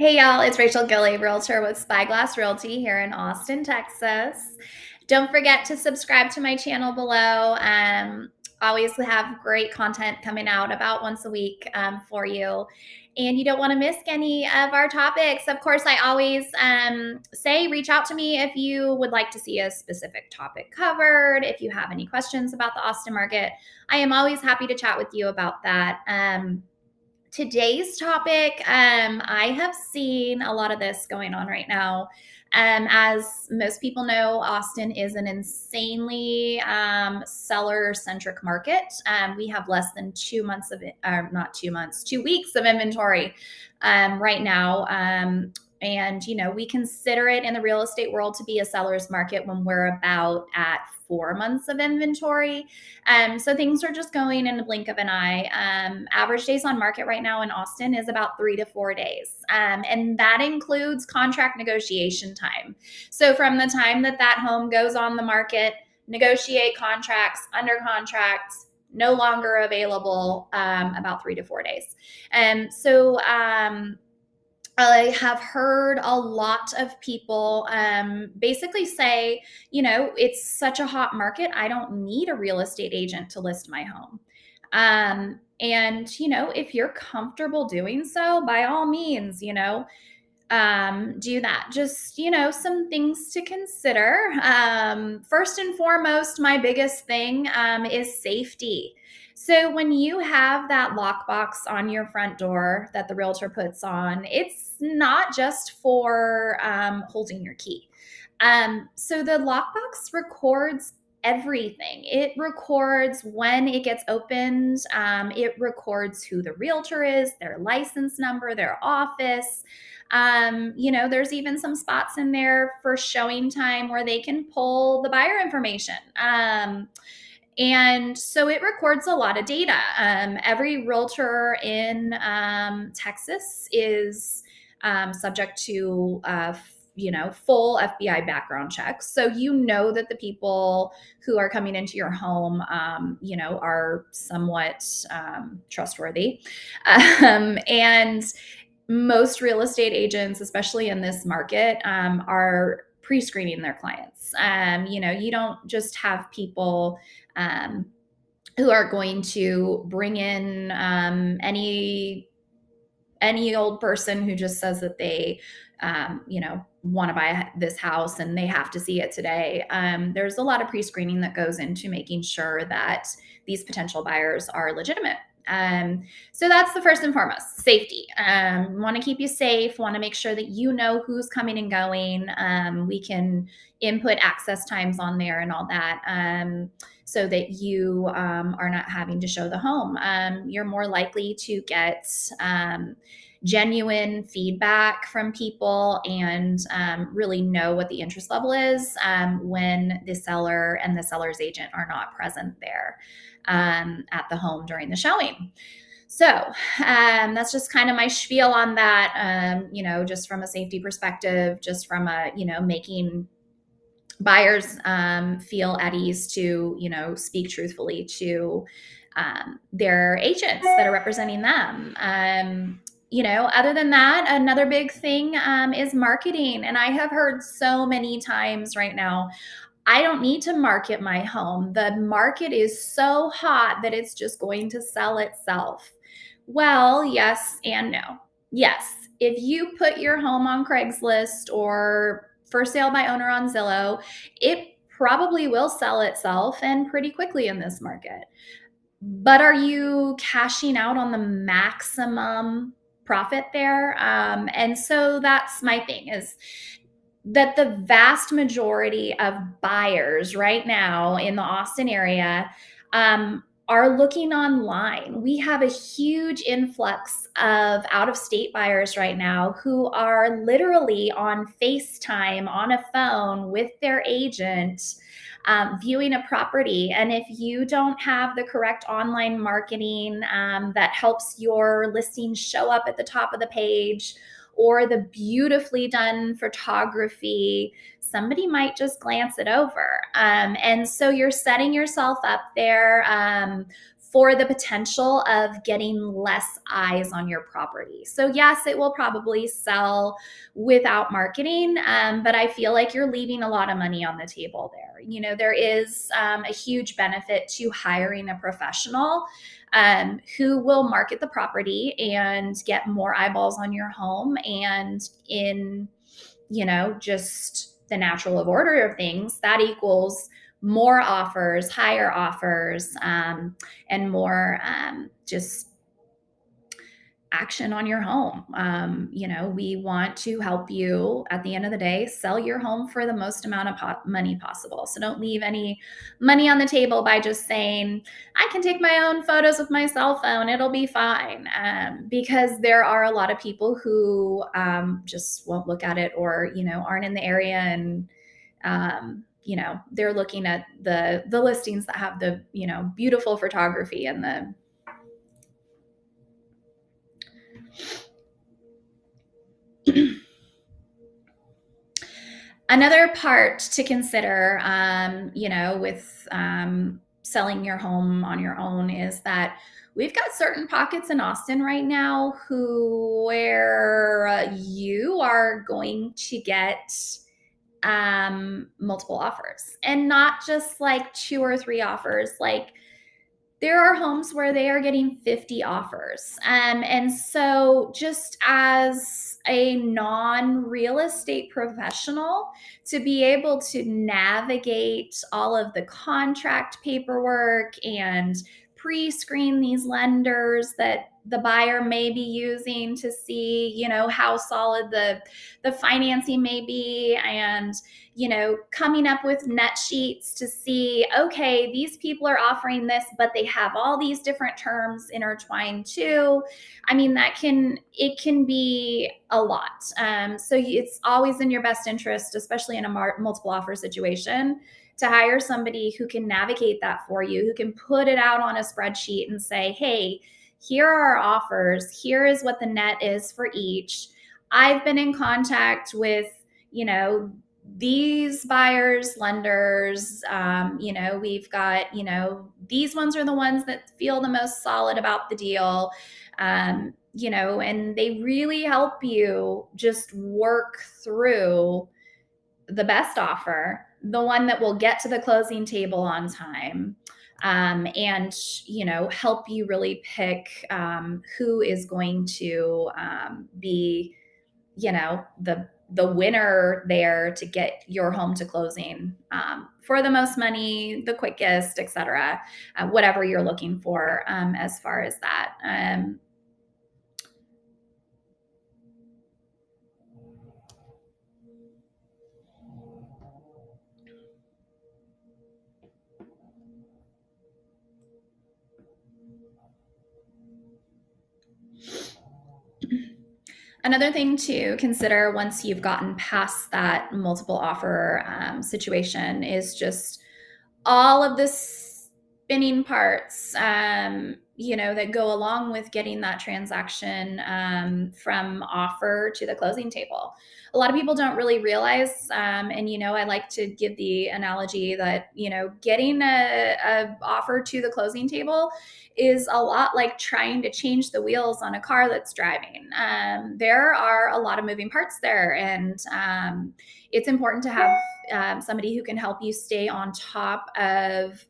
Hey y'all, it's Rachel Gilley, Realtor with Spyglass Realty here in Austin, Texas. Don't forget to subscribe to my channel below. Always have great content coming out about once a week for you. And you don't want to miss any of our topics. Of course, I always say reach out to me if you would like to see a specific topic covered. If you have any questions about the Austin market, I am always happy to chat with you about that. Today's topic, I have seen a lot of this going on right now. As most people know, Austin is an insanely seller-centric market. We have less than 2 months of it, not 2 months, 2 weeks of inventory right now. And, we consider it in the real estate world to be a seller's market when we're about at 4 months of inventory. So things are just going in the blink of an eye. Average days on market right now in Austin is about 3 to 4 days. And that includes contract negotiation time. So from the time that home goes on the market, negotiate contracts, under contracts, no longer available, about 3 to 4 days. I have heard a lot of people basically say, it's such a hot market, I don't need a real estate agent to list my home. And, if you're comfortable doing so, by all means, do that. Just, some things to consider. First and foremost, my biggest thing is safety. So when you have that lockbox on your front door that the realtor puts on, it's not just for holding your key. So the lockbox records everything. It records when it gets opened. It records who the realtor is, their license number, their office. There's even some spots in there for showing time where they can pull the buyer information. And so it records a lot of data. Every realtor in Texas is subject to full FBI background checks. So that the people who are coming into your home, are somewhat trustworthy. And most real estate agents, especially in this market, are pre-screening their clients. You don't just have people who are going to bring in any old person who just says that they, want to buy this house and they have to see it today. There's a lot of pre-screening that goes into making sure that these potential buyers are legitimate. So that's the first and foremost, safety. Want to keep you safe, want to make sure that you know who's coming and going. We can input access times on there and all that, so that you are not having to show the home. You're more likely to get genuine feedback from people and really know what the interest level is when the seller and the seller's agent are not present there at the home during the showing. So that's just kind of my spiel on that, just from a safety perspective, just from a, making buyers feel at ease to, speak truthfully to their agents that are representing them. Other than that, another big thing is marketing. And I have heard so many times right now, I don't need to market my home. The market is so hot that it's just going to sell itself. Well, yes and no. Yes, if you put your home on Craigslist or for sale by owner on Zillow, it probably will sell itself and pretty quickly in this market. But are you cashing out on the maximum profit there? And so that's my thing, is that the vast majority of buyers right now in the Austin area are looking online. We have a huge influx of out-of-state buyers right now who are literally on FaceTime on a phone with their agent, viewing a property. And if you don't have the correct online marketing that helps your listing show up at the top of the page, or the beautifully done photography, somebody might just glance it over. And so you're setting yourself up there for the potential of getting less eyes on your property. So yes, it will probably sell without marketing, but I feel like you're leaving a lot of money on the table there. You know, there is a huge benefit to hiring a professional who will market the property and get more eyeballs on your home. And in, you know, just the natural of order of things, that equals more offers, higher offers, and more just action on your home. You know, we want to help you at the end of the day sell your home for the most amount of money possible. So don't leave any money on the table by just saying, I can take my own photos with my cell phone, it'll be fine. Because there are a lot of people who just won't look at it, or, you know, aren't in the area, and you know, they're looking at the listings that have the, you know, beautiful photography and the another part to consider, you know, with selling your home on your own is that we've got certain pockets in Austin right now where you are going to get multiple offers, and not just like 2 or 3 offers. Like, there are homes where they are getting 50 offers. And so, just as a non-real estate professional, to be able to navigate all of the contract paperwork and pre-screen these lenders that the buyer may be using to see, you know, how solid the financing may be, and, you know, coming up with net sheets to see, okay, these people are offering this, but they have all these different terms intertwined too. I mean, it can be a lot. So it's always in your best interest, especially in a multiple offer situation, to hire somebody who can navigate that for you, who can put it out on a spreadsheet and say, hey, here are our offers. Here is what the net is for each. I've been in contact with, you know, these buyers, lenders, you know, we've got, you know, these ones are the ones that feel the most solid about the deal, you know, and they really help you just work through the best offer, the one that will get to the closing table on time, and, you know, help you really pick who is going to be, you know, the winner there to get your home to closing for the most money, the quickest, etc. Whatever you're looking for as far as that. Another thing to consider once you've gotten past that multiple offer situation is just all of the spinning parts, you know, that go along with getting that transaction from offer to the closing table. A lot of people don't really realize, and, you know, I like to give the analogy that, you know, getting a offer to the closing table is a lot like trying to change the wheels on a car that's driving. There are a lot of moving parts there, and it's important to have somebody who can help you stay on top of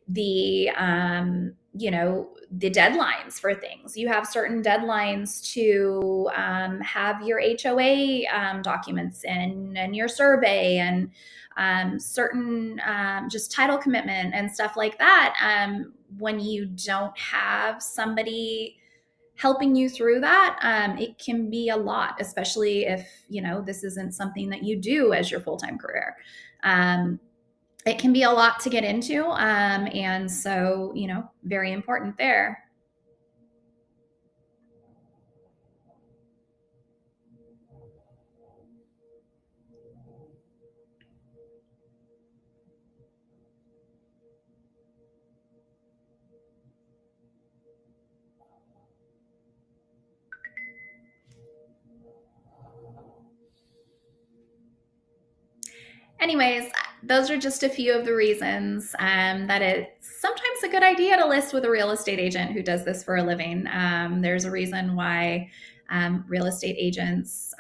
the you know, the deadlines for things. You have certain deadlines to have your HOA documents in, and your survey, and certain just title commitment and stuff like that. When you don't have somebody helping you through that, it can be a lot, especially if, you know, this isn't something that you do as your full-time career. It can be a lot to get into. And so, you know, very important there. Anyways, those are just a few of the reasons that it's sometimes it's a good idea to list with a real estate agent who does this for a living. There's a reason why real estate agents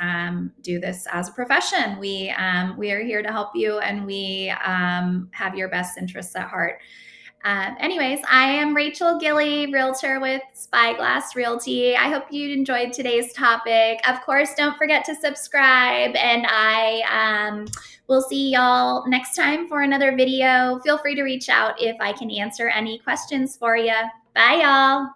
do this as a profession. We are here to help you, and we have your best interests at heart. Anyways, I am Rachel Gilley, realtor with Spyglass Realty. I hope you enjoyed today's topic. Of course, don't forget to subscribe, and I will see y'all next time for another video. Feel free to reach out if I can answer any questions for you. Bye, y'all.